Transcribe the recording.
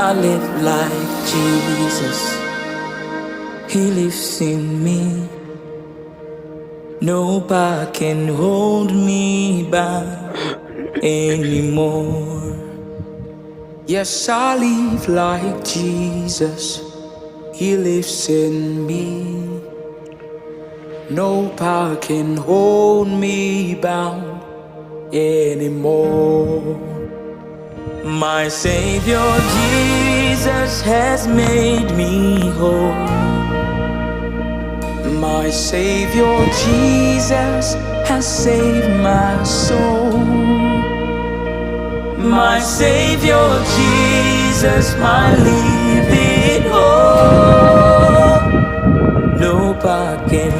I live like Jesus. He lives in me. Nobody can hold me back anymore. Yes, I live like Jesus. He lives in me. No power can hold me bound anymore. My Savior Jesus has made me whole. My Savior Jesus has saved my soul. My Savior Jesus, my living hope. Nobody can